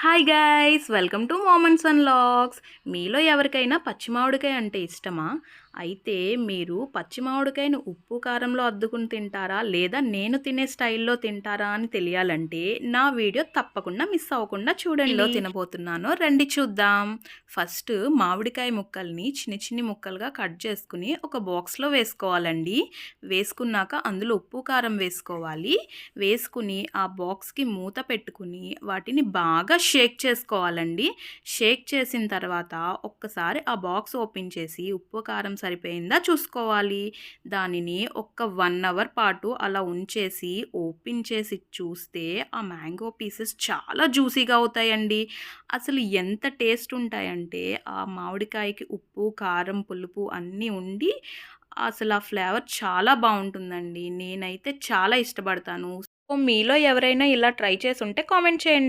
Hi guys, welcome to moments and logs. మీలో ఎవరికైనా పచ్చి మామిడికాయ అంటే ఇష్టమా? అయితే మీరు పచ్చి మామిడికాయను ఉప్పు కారంలో అద్దుకుని తింటారా, లేదా నేను తినే స్టైల్లో తింటారా అని తెలియాలంటే నా వీడియో తప్పకుండా మిస్ అవ్వకుండా చూడండి. తినబోతున్నాను, రండి చూద్దాం. ఫస్ట్ మామిడికాయ ముక్కల్ని చిన్న చిన్ని ముక్కలుగా కట్ చేసుకుని ఒక బాక్స్లో వేసుకోవాలండి. వేసుకున్నాక అందులో ఉప్పు కారం వేసుకోవాలి. వేసుకుని ఆ బాక్స్కి మూత పెట్టుకుని వాటిని బాగా షేక్ చేసుకోవాలండి. షేక్ చేసిన తర్వాత ఒక్కసారి ఆ బాక్స్ ఓపెన్ చేసి ఉప్పు కారం సరిపోయిందా చూసుకోవాలి. దానిని ఒక 1 అవర్ పాటు అలా ఉంచేసి ఓపెన్ చేసి చూస్తే ఆ మ్యాంగో పీసెస్ చాలా జ్యూసీగా అవుతాయండి. అసలు ఎంత టేస్ట్ ఉంటాయంటే ఆ మామిడికాయకి ఉప్పు కారం పులుపు అన్నీ ఉండి అసలు ఆ ఫ్లేవర్ చాలా బాగుంటుందండి. నేనైతే చాలా ఇష్టపడతాను. సో మీలో ఎవరైనా ఇలా ట్రై చేసి ఉంటే కామెంట్ చేయండి.